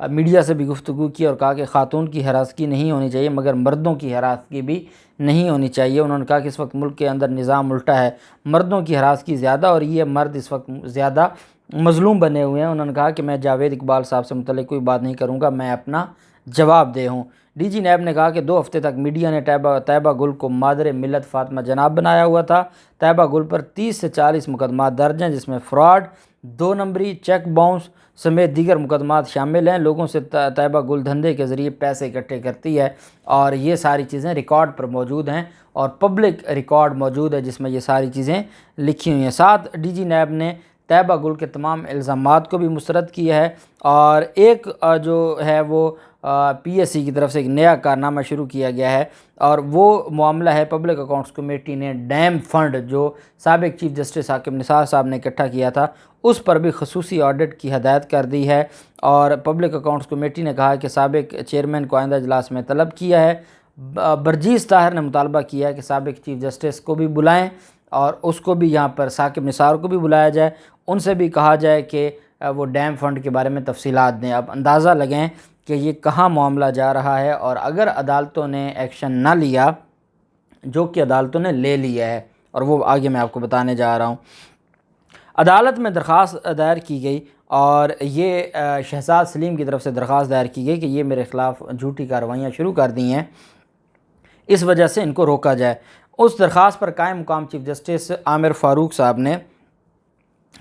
Media سے بھی گفتگو کی اور کہا کہ خاتون کی ہراسگی نہیں ہونی چاہیے مگر مردوں کی ہراسگی بھی نہیں ہونی چاہیے۔ انہوں نے کہا کہ اس وقت ملک کے اندر نظام الٹا ہے، مردوں کی ہراسگی زیادہ اور یہ مرد اس وقت زیادہ مظلوم بنے ہوئے ہیں۔ انہوں نے کہا کہ میں جاوید اقبال صاحب سے متعلق کوئی بات نہیں کروں گا، میں اپنا جواب دہ ہوں۔ ڈی جی نیب نے کہا کہ 2 ہفتے تک میڈیا نے طیبہ گل کو مادر ملت فاطمہ جناب بنایا ہوا تھا۔ طیبہ گل پر 30 سے 40 مقدمات درج ہیں، جس میں فراڈ، 2 نمبری، چیک باؤنس سمیت دیگر مقدمات شامل ہیں۔ لوگوں سے طیبہ گل دھندے کے ذریعے پیسے اکٹھے کرتی ہے اور یہ ساری چیزیں ریکارڈ پر موجود ہیں اور پبلک ریکارڈ موجود ہے جس میں یہ ساری چیزیں لکھی ہوئی ہیں۔ ساتھ ڈی جی نیب نے طیبہ گل کے تمام الزامات کو بھی مسترد کیا ہے اور ایک جو ہے وہ پی ایس سی کی طرف سے ایک نیا کارنامہ شروع کیا گیا ہے اور وہ معاملہ ہے پبلک اکاؤنٹس کمیٹی نے ڈیم فنڈ جو سابق چیف جسٹس حاکم نثار صاحب نے اکٹھا کیا تھا اس پر بھی خصوصی آڈٹ کی ہدایت کر دی ہے اور پبلک اکاؤنٹس کمیٹی نے کہا کہ سابق چیئرمین کو آئندہ اجلاس میں طلب کیا ہے۔ برجیز طاہر نے مطالبہ کیا ہے کہ سابق چیف جسٹس کو بھی بلائیں اور اس کو بھی یہاں پر ثاقب نثار کو بھی بلایا جائے، ان سے بھی کہا جائے کہ وہ ڈیم فنڈ کے بارے میں تفصیلات دیں۔ اب اندازہ لگیں کہ یہ کہاں معاملہ جا رہا ہے اور اگر عدالتوں نے ایکشن نہ لیا جو کہ عدالتوں نے لے لیا ہے اور وہ آگے میں آپ کو بتانے جا رہا ہوں۔ عدالت میں درخواست دائر کی گئی اور یہ شہزاد سلیم کی طرف سے درخواست دائر کی گئی کہ یہ میرے خلاف جھوٹی کارروائیاں شروع کر دی ہیں، اس وجہ سے ان کو روکا جائے۔ اس درخواست پر قائم مقام چیف جسٹس عامر فاروق صاحب نے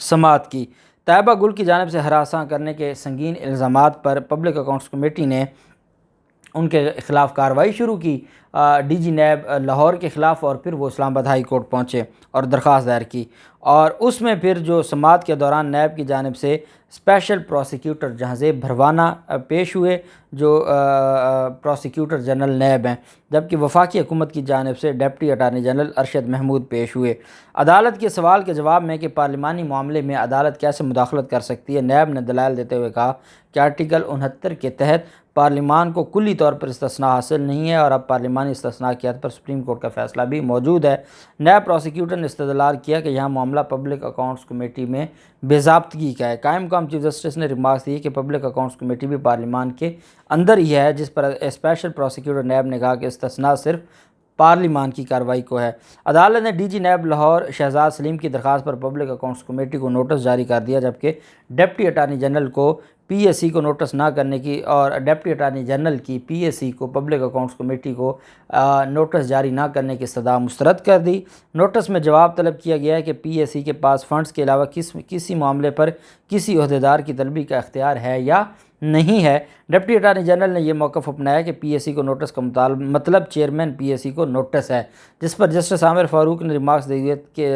سماعت کی۔ طیبہ گل کی جانب سے ہراساں کرنے کے سنگین الزامات پر پبلک اکاؤنٹس کمیٹی نے ان کے خلاف کارروائی شروع کی، ڈی جی نیب لاہور کے خلاف، اور پھر وہ اسلام آباد ہائی کورٹ پہنچے اور درخواست دائر کی اور اس میں پھر جو سماعت کے دوران نیب کی جانب سے اسپیشل پروسیکیوٹر جہانزیب بھروانہ پیش ہوئے جو پروسیکیوٹر جنرل نیب ہیں، جبکہ وفاقی حکومت کی جانب سے deputy attorney general Arshad Mahmood پیش ہوئے۔ عدالت کے سوال کے جواب میں کہ پارلیمانی معاملے میں عدالت کیسے مداخلت کر سکتی ہے، نیب نے دلائل دیتے ہوئے کہا کہ آرٹیکل 69 کے تحت پارلیمان کو کلی طور پر استثناء حاصل نہیں ہے اور اب پارلیمانی استثناء کی حد پر سپریم کورٹ کا فیصلہ بھی موجود ہے۔ نیب پروسیکیوٹر نے استدلال کیا کہ یہاں معاملہ پبلک اکاؤنٹس کمیٹی میں بے ضابطگی کا ہے۔ قائم مقام چیف جسٹس نے ریمارکس دی کہ پبلک اکاؤنٹس کمیٹی بھی پارلیمان کے اندر ہی ہے، جس پر اسپیشل پروسیکیوٹر نیب نے کہا کہ استثناء صرف پارلیمان کی کارروائی کو ہے۔ عدالت نے D G NAB Lahore Shahzad Saleem کی درخواست پر پبلک اکاؤنٹس کمیٹی کو نوٹس جاری کر دیا، جبکہ ڈپٹی اٹارنی جنرل کو پی ایس سی کو نوٹس نہ کرنے کی اور ڈپٹی اٹارنی جنرل کی پی ایس سی کو پبلک اکاؤنٹس کمیٹی کو نوٹس جاری نہ کرنے کی استدعا مسترد کر دی۔ نوٹس میں جواب طلب کیا گیا ہے کہ پی ایس سی کے پاس فنڈز کے علاوہ کسی معاملے پر کسی عہدیدار کی طلبی کا اختیار ہے یا نہیں ہے۔ ڈپٹی اٹارنی جنرل نے یہ موقف اپنایا کہ پی ایس سی کو نوٹس کا مطلب چیئرمین پی ایس سی کو نوٹس ہے، جس پر جسٹس عامر فاروق نے ریمارکس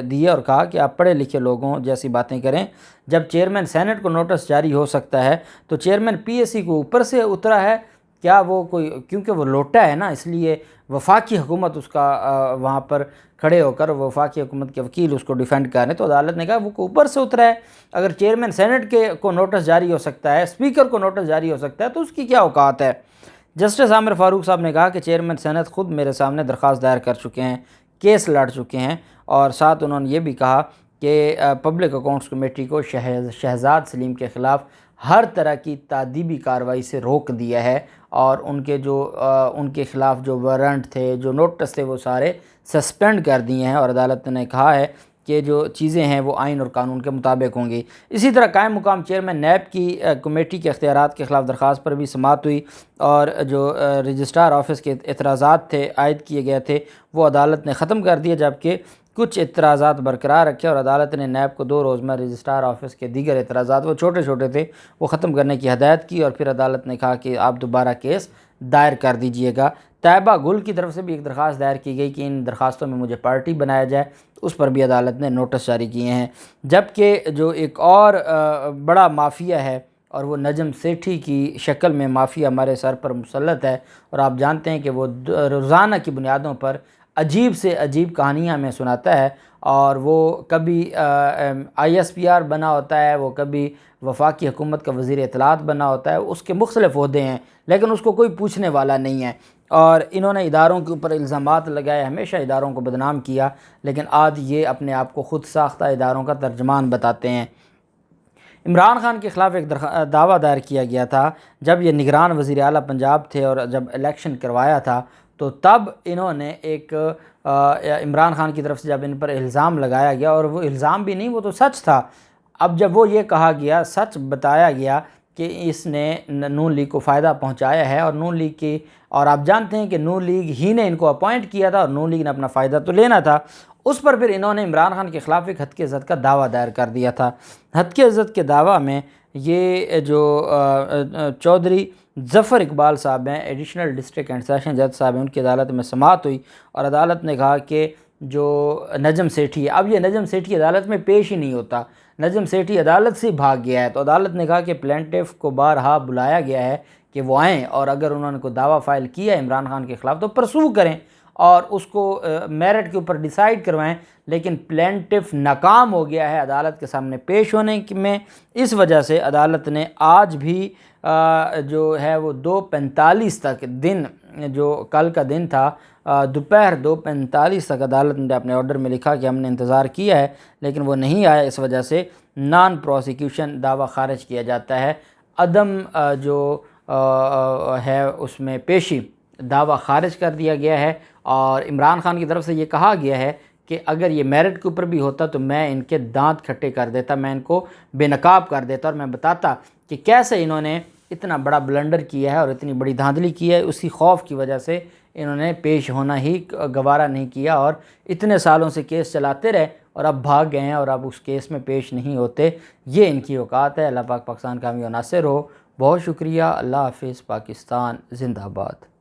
دیے اور کہا کہ آپ پڑھے لکھے لوگوں جیسی باتیں کریں۔ جب چیئرمین سینٹ کو نوٹس جاری ہو سکتا ہے تو چیئرمین پی ایس سی کو اوپر سے اترا ہے کیا؟ وہ کوئی کیونکہ وہ لوٹا ہے نا، اس لیے وفاقی حکومت اس کا وہاں پر کھڑے ہو کر وفاقی حکومت کے وکیل اس کو ڈیفینڈ کر رہے ہیں، تو عدالت نے کہا وہ اوپر سے اترا ہے۔ اگر چیئرمین سینٹ کو نوٹس جاری ہو سکتا ہے، اسپیکر کو نوٹس جاری ہو سکتا ہے تو اس کی کیا اوقات ہے؟ جسٹس عامر فاروق صاحب نے کہا کہ چیئرمین سینٹ خود میرے سامنے درخواست دائر کر چکے ہیں، کیس لڑ چکے ہیں، اور ساتھ انہوں نے یہ بھی کہا کہ پبلک اکاؤنٹس کمیٹی کو شہزاد سلیم کے خلاف ہر طرح کی تادیبی کارروائی سے روک دیا ہے اور ان کے خلاف جو وارنٹ تھے، جو نوٹس تھے، وہ سارے سسپینڈ کر دیے ہیں اور عدالت نے کہا ہے کہ جو چیزیں ہیں وہ آئین اور قانون کے مطابق ہوں گی۔ اسی طرح قائم مقام چیئرمین نیب کی کمیٹی کے اختیارات کے خلاف درخواست پر بھی سماعت ہوئی اور جو رجسٹرار آفس کے اعتراضات تھے عائد کیے گئے تھے وہ عدالت نے ختم کر دیے، جبکہ کچھ اعتراضات برقرار رکھے اور عدالت نے نیب کو 2 روز میں رجسٹرار آفس کے دیگر اعتراضات وہ چھوٹے چھوٹے تھے وہ ختم کرنے کی ہدایت کی اور پھر عدالت نے کہا کہ آپ دوبارہ کیس دائر کر دیجئے گا۔ طیبہ گل کی طرف سے بھی ایک درخواست دائر کی گئی کہ ان درخواستوں میں مجھے پارٹی بنایا جائے، اس پر بھی عدالت نے نوٹس جاری کیے ہیں۔ جبکہ جو ایک اور بڑا مافیا ہے اور وہ نجم سیٹھی کی شکل میں مافیا ہمارے سر پر مسلط ہے اور آپ جانتے ہیں کہ وہ روزانہ کی بنیادوں پر عجیب سے عجیب کہانیاں ہمیں سناتا ہے اور وہ کبھی آئی ایس پی آر بنا ہوتا ہے، وہ کبھی وفاقی حکومت کا وزیر اطلاعات بنا ہوتا ہے، اس کے مختلف عہدے ہیں لیکن اس کو کوئی پوچھنے والا نہیں ہے اور انہوں نے اداروں کے اوپر الزامات لگائے، ہمیشہ اداروں کو بدنام کیا، لیکن آج یہ اپنے آپ کو خود ساختہ اداروں کا ترجمان بتاتے ہیں۔ عمران خان کے خلاف ایک دعویٰ دائر کیا گیا تھا جب یہ نگران وزیر اعلیٰ پنجاب تھے، اور جب الیکشن کروایا تھا تو تب انہوں نے ایک عمران خان کی طرف سے جب ان پر الزام لگایا گیا، اور وہ الزام بھی نہیں، وہ تو سچ تھا۔ اب جب وہ یہ کہا گیا، سچ بتایا گیا کہ اس نے نون لیگ کو فائدہ پہنچایا ہے، اور نون لیگ کی، اور آپ جانتے ہیں کہ نون لیگ ہی نے ان کو اپوائنٹ کیا تھا، اور نون لیگ نے اپنا فائدہ تو لینا تھا، اس پر پھر انہوں نے عمران خان کے خلاف ایک ہتک عزت کا دعویٰ دائر کر دیا تھا۔ ہتک عزت کے دعویٰ میں یہ جو چودھری ظفر اقبال صاحب ہیں، ایڈیشنل ڈسٹرکٹ اینڈ سیشن جج صاحب ہیں، ان کی عدالت میں سماعت ہوئی، اور عدالت نے کہا کہ جو نجم سیٹھی ہے، اب یہ نجم سیٹھی عدالت میں پیش ہی نہیں ہوتا، نجم سیٹھی عدالت سے بھاگ گیا ہے، تو عدالت نے کہا کہ پلینٹیف کو بارہا بلایا گیا ہے کہ وہ آئیں، اور اگر انہوں نے کوئی دعویٰ فائل کیا ہے عمران خان کے خلاف تو پرسو کریں اور اس کو میرٹ کے اوپر ڈیسائیڈ کروائیں، لیکن پلینٹیف ناکام ہو گیا ہے عدالت کے سامنے پیش ہونے میں۔ اس وجہ سے عدالت نے آج بھی جو ہے وہ 2:45 تک دن، جو کل کا دن تھا، دوپہر 2:45 تک عدالت نے اپنے آرڈر میں لکھا کہ ہم نے انتظار کیا ہے لیکن وہ نہیں آیا، اس وجہ سے نان پروسیکیوشن دعویٰ خارج کیا جاتا ہے، عدم جو ہے اس میں پیشی دعویٰ خارج کر دیا گیا ہے، اور عمران خان کی طرف سے یہ کہا گیا ہے کہ اگر یہ میرٹ کے اوپر بھی ہوتا تو میں ان کے دانت کھٹے کر دیتا، میں ان کو بے نقاب کر دیتا، اور میں بتاتا کہ کیسے انہوں نے اتنا بڑا بلنڈر کیا ہے اور اتنی بڑی دھاندلی کی ہے، اسی خوف کی وجہ سے انہوں نے پیش ہونا ہی گوارا نہیں کیا، اور اتنے سالوں سے کیس چلاتے رہے اور اب بھاگ گئے ہیں اور اب اس کیس میں پیش نہیں ہوتے۔ یہ ان کی اوقات ہے۔ اللہ پاک پاکستان کامیاب و ناصر ہو۔ بہت شکریہ۔ اللہ حافظ۔ پاکستان زندہ باد۔